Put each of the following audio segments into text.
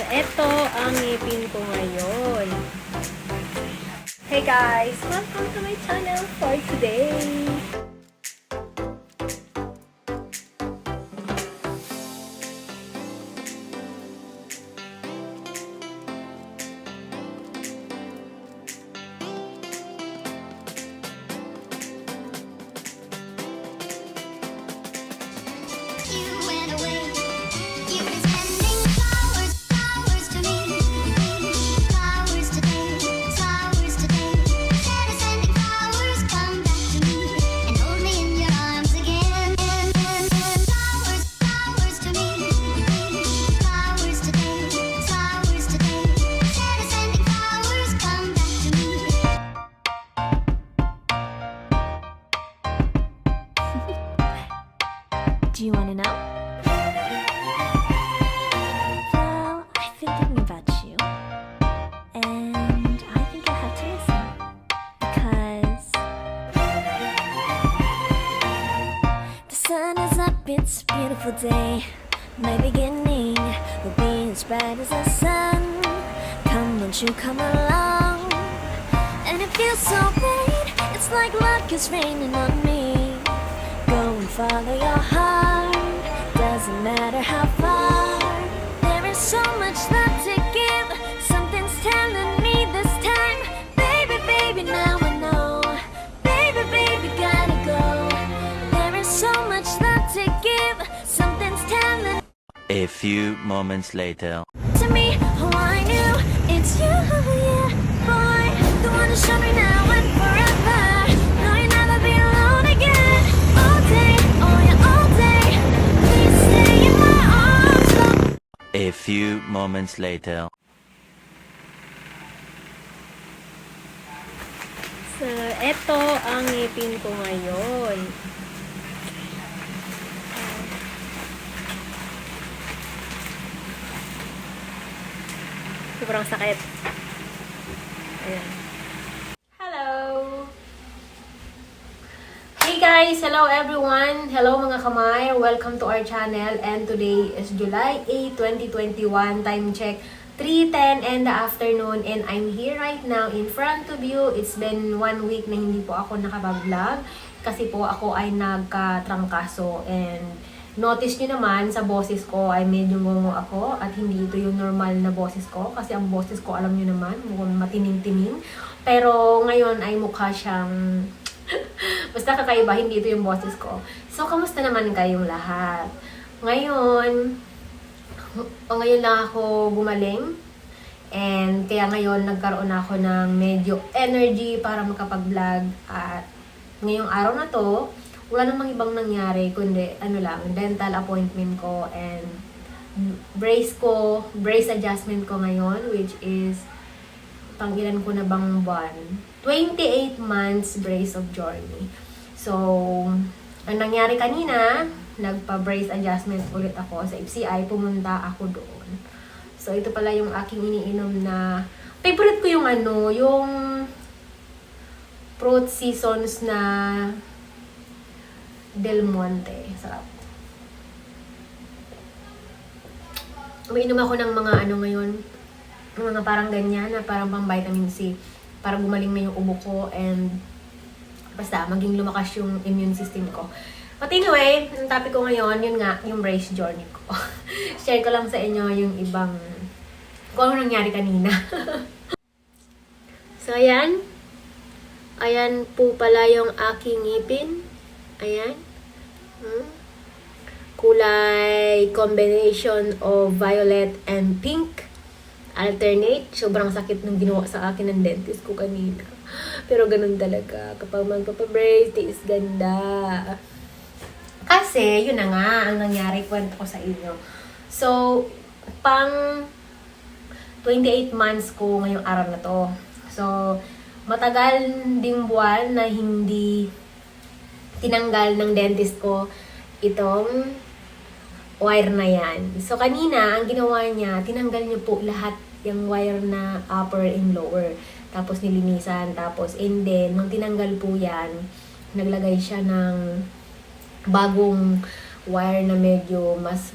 eto ang ngipin ko ngayon. Hey guys! Welcome to my channel for today! Do you want to know? Well, I've been thinking about you, and I think I have to listen because the sun is up, it's a beautiful day. My beginning will be as bright as the sun. Come, won't you come along? And it feels so great, it's like luck is raining on me. Go and follow your heart, doesn't matter how far. There is so much love to give, something's telling me this time. Baby, baby, now I know. Baby, baby, gotta go. There is so much love to give, something's telling A few moments later. to me, oh I knew it's you, yeah, boy. The one to show me now and forever. No, you'll never be alone again. All day, oh yeah, all day. Please stay in my arms. A few moments later. So, eto ang ngipin ko ngayon. Sobrang sakit. Ayan. Hello! Hey guys! Hello everyone! Hello mga kamay! Welcome to our channel and today is July 8, 2021. Time check 3:10 in the afternoon and I'm here right now in front of you. It's been 1 week na hindi po ako nakapag-vlog kasi po ako ay nagkatrangkaso and notice nyo naman sa boses ko ay medyo ngungo ako at hindi ito yung normal na boses ko kasi ang boses ko alam nyo naman mukhang matining-tining pero ngayon ay mukha siyang basta kakaiba, hindi ito yung boses ko. So, kamusta naman kayong lahat? Ngayon lang ako gumaling and kaya ngayon nagkaroon ako ng medyo energy para makapag-vlog at ngayong araw na to wala namang ibang nangyari kundi dental appointment ko and brace adjustment ko ngayon which is pangilan ko na bang buwan 28 months brace of journey. So ang nangyari kanina, nagpa-brace adjustment ulit ako sa FCI, pumunta ako doon. So ito pala yung aking iniinom na favorite ko yung yung fruit seasons na Del Monte. Sarap. Umiinom ako ng mga ngayon, mga parang ganyan na parang pang vitamin C para gumaling na yung ubo ko and basta maging lumakas yung immune system ko. But anyway, ang topic ko ngayon, yun nga, yung brace journey ko. Share ko lang sa inyo yung ibang kung ano nangyari kanina. So, ayan. Ayan po pala yung aking ngipin. Ayan. Kulay combination of violet and pink. Alternate. Sobrang sakit ng ginawa sa akin ng dentist ko kanina. Pero ganun talaga. Kapag magpapabrace, tiis ganda. Kasi, yun na nga, ang nangyari, kwento ko sa inyo. So, pang 28 months ko ngayong araw na to. So, matagal ding buwan na hindi tinanggal ng dentist ko itong wire na yan. So, kanina, ang ginawa niya, tinanggal niya po lahat yung wire na upper and lower. Tapos, nilinisan. Tapos, and then, nung tinanggal po yan, naglagay siya ng bagong wire na medyo mas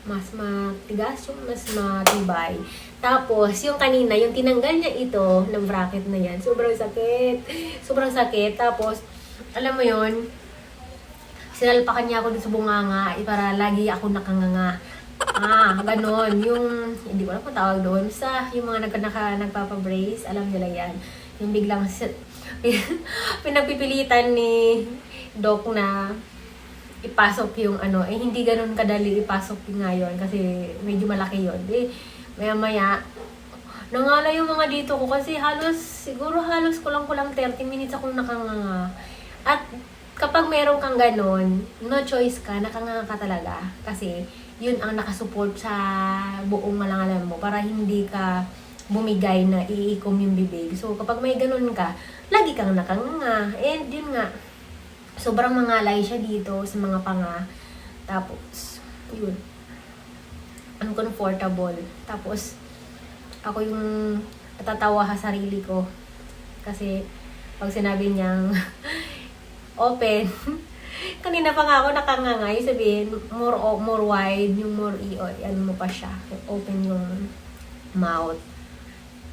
mas matigas, yung mas matibay. Tapos, yung kanina, yung tinanggal niya ito, ng bracket na yan, sobrang sakit. Sobrang sakit. Tapos, alam mo yon, sinalpakan niya ako dun sa bunganga, para lagi ako nakanganga. Ganon. Yung, hindi ko alam kung tawag doon, sa yung mga nagpapabrace, alam nila yan. Yung biglang, pinagpipilitan ni Doc na ipasok yung ano, hindi ganun kadali ipasok yung ngayon kasi medyo malaki yun. Maya-maya, nangalay yung mga dito ko kasi siguro halos kulang 30 minutes akong nakanganga. At kapag meron kang ganun, no choice ka, nakanganga ka talaga. Kasi yun ang nakasupport sa buong malangalan mo para hindi ka bumigay na iikom yung bibig. So kapag may ganun ka, lagi kang nakanganga. And yun nga, sobrang mangalay siya dito sa mga panga. Tapos, yun. Uncomfortable. Tapos, ako yung natatawa sa sarili ko. Kasi, pag sinabi niyang open, kanina pa nga ako nakanganga. Yung sabihin, more wide, yung more ano mo pa siya. Open yung mouth.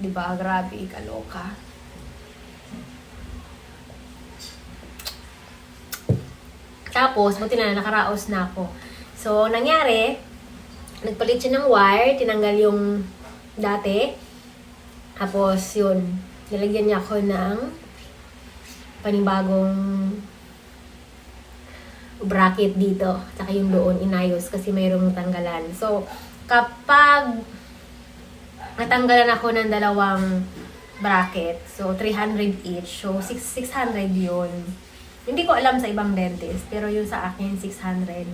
Diba? Grabe, kaloka. Tapos, buti na nakaraos na ako. So, nangyari, nagpalit siya ng wire, tinanggal yung dati. Tapos, yun, nilagyan niya ako ng panibagong bracket dito. Tsaka yung doon, inayos kasi mayroong tanggalan. So, kapag natanggalan ako ng dalawang bracket, so 300 each, so 600 yun. Hindi ko alam sa ibang dentist, pero yung sa akin, 600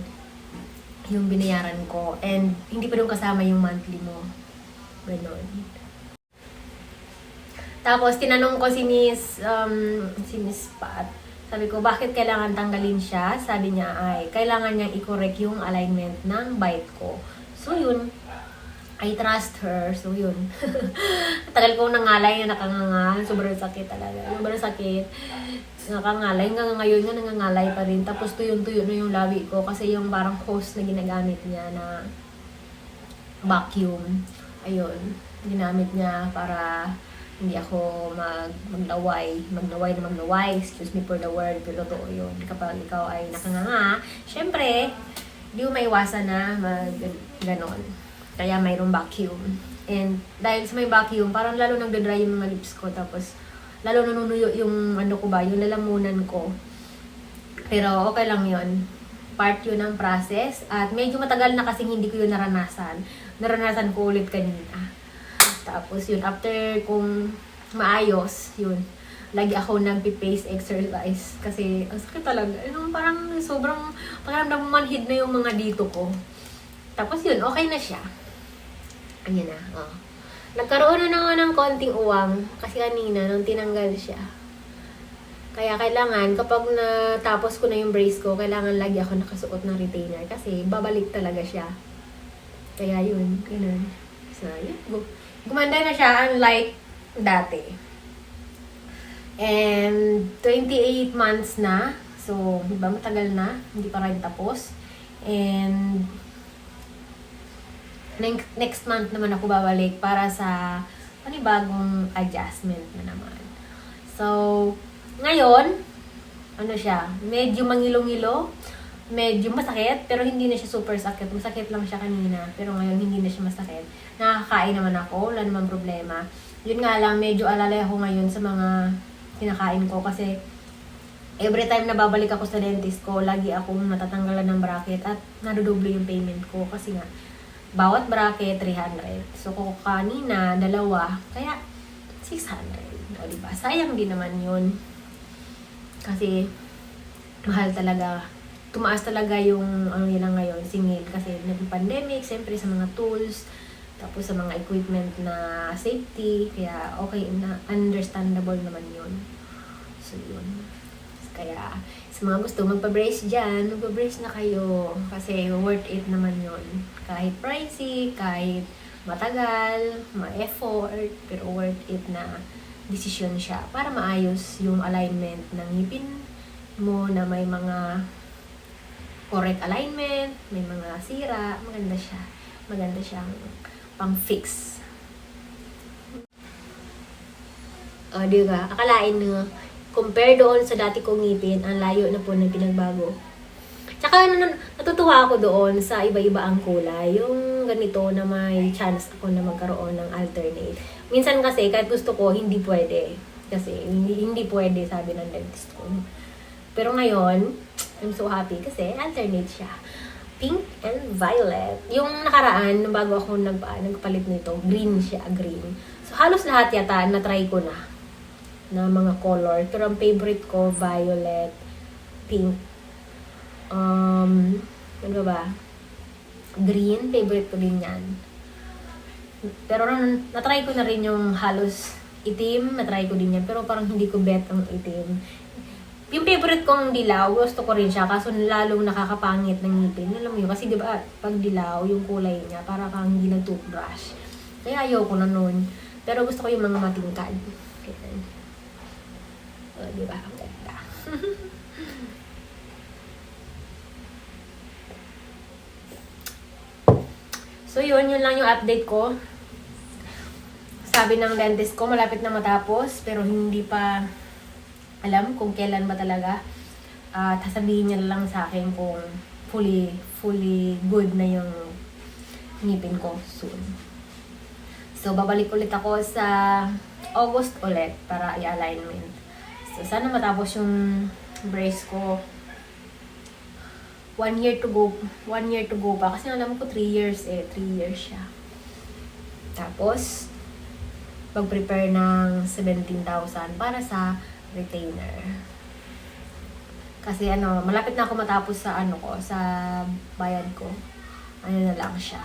yung binayaran ko. And hindi pa doon kasama yung monthly mo. Ganon. Tapos, tinanong ko si Miss Pat. Sabi ko, bakit kailangan tanggalin siya? Sabi niya ay, kailangan niyang i-correct yung alignment ng bite ko. So, yun. I trust her. So, yun. Tagal ko nangalay na nakanganga. Sobrang sakit talaga. Sobrang sakit. Nakangalay. Hanggang ngayon nga nangangalay pa rin. Tapos tuyo-tuyo na yung labi ko. Kasi yung parang hose na ginagamit niya na vacuum. Ayun. Ginamit niya para hindi ako magnaway. Excuse me for the word. Pero totoo yun. Kapag ikaw ay nakanganga, syempre, hindi mo maiwasan na ganon. Kaya mayroong vacuum. And dahil sa may vacuum, parang lalo nagdadry yung mga lips ko. Tapos, lalo nanunuyo yung ano ko ba, yung lalamunan ko. Pero okay lang yun. Part yun ng process. At medyo matagal na kasi hindi ko yun naranasan. Naranasan ko ulit kanina. Tapos yun, after kung maayos, yun. Lagi ako nagpi-pace exercise. Kasi, ang sakit talaga. Parang sobrang, pakiramdam manhid na yung mga dito ko. Tapos yun, okay na siya. Ayan na, Nagkaroon na naman ng konting uwang kasi kanina nung tinanggal siya. Kaya kailangan, kapag natapos ko na yung brace ko, kailangan lagi ako nakasuot ng retainer kasi babalik talaga siya. Kaya yun, ganun. So, yun. Gumanda na siya, unlike dati. And 28 months na. So, diba matagal na, hindi pa rin tapos. And next month naman ako babalik para sa panibagong adjustment na naman. So, ngayon, ano siya, medyo mangilo-ngilo, medyo masakit, pero hindi na siya super sakit. Masakit lang siya kanina, pero ngayon hindi na siya masakit. Nakakain naman ako, wala naman problema. Yun nga lang, medyo alalay ako ngayon sa mga kinakain ko kasi every time na babalik ako sa dentist ko, lagi akong natatanggalan ng bracket at nadodoble yung payment ko kasi nga, bawat bracket, 300. So, kung kanina, 2, kaya 600. O, diba? Sayang din naman yun. Kasi, mahal talaga. Tumaas talaga yung, ano nila ngayon, singil. Kasi, nag-pandemic, siyempre sa mga tools, tapos sa mga equipment na safety. Kaya, okay na, understandable naman yun. So, yun. Kaya, sa mga gusto magpa-brace dyan, magpa-brace na kayo. Kasi worth it naman yun. Kahit pricey, kahit matagal, ma-effort, pero worth it na decision siya para maayos yung alignment ng ngipin mo na may mga correct alignment, may mga sira, maganda siya. Maganda siyang pang-fix. O, di ba? Akalain nyo, compare doon sa dati kong ngipin, ang layo na po ng pinagbago. Tsaka natutuwa ako doon sa iba-iba ang kulay. Yung ganito na may chance ako na magkaroon ng alternate. Minsan kasi, kahit gusto ko, hindi pwede. Kasi hindi pwede, sabi ng dentist ko. Pero ngayon, I'm so happy kasi alternate siya. Pink and violet. Yung nakaraan, bago ako nagpalit nito, green siya, green. So, halos lahat yata, na-try ko na mga color. Pero ang favorite ko, violet, pink, ano ba? Green, favorite ko din yan. Pero na-try ko na rin yung halos itim, na-try ko din yan. Pero parang hindi ko bet ang itim. Yung favorite kong dilaw, gusto ko rin siya. Kaso lalong nakakapangit ng ngipin. Alam mo yun, kasi diba, pag dilaw, yung kulay niya, para kang hindi nag-toothbrush. Kaya ayoko na nun. Pero gusto ko yung mga matingkad. Ganyan. O, diba? Ang ganda. So, yun lang yung update ko. Sabi ng dentist ko, malapit na matapos, pero hindi pa alam kung kailan ba talaga. At sasabihin niya lang sa akin kung fully good na yung ngipin ko soon. So, babalik ulit ako sa August ulit para i-alignment. So, sana matapos yung brace ko. 1 year to go. 1 year to go pa. Kasi alam ko 3 years 3 years siya. Tapos, mag-prepare ng 17,000 para sa retainer. Kasi malapit na ako matapos sa sa bayad ko. Ano na lang siya.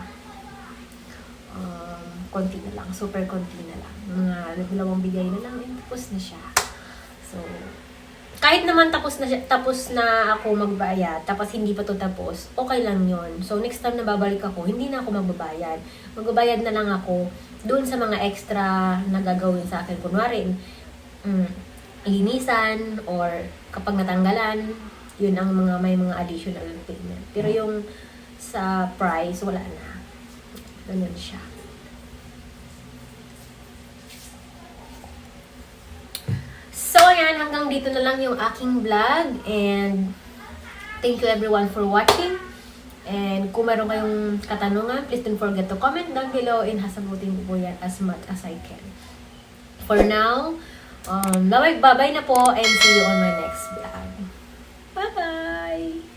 Konti na lang. Super konti na lang. Mga 2 bigay na lang. Tapos na siya. So, kahit naman tapos na ako magbayad, tapos hindi pa to tapos, okay lang yon. So, next time na babalik ako, hindi na ako magbabayad. Magbabayad na lang ako doon sa mga extra na gagawin sa akin. Kunwari, linisan, or kapag natanggalan, yun ang may mga additional payment. Pero yung sa price, wala na. Ganyan siya. So, ayan, hanggang dito na lang yung aking vlog. And thank you everyone for watching. And kung meron kayong katanungan, please don't forget to comment down below and hasagutin ko po yan as much as I can. For now, bye-bye na po and see you on my next vlog. Bye-bye!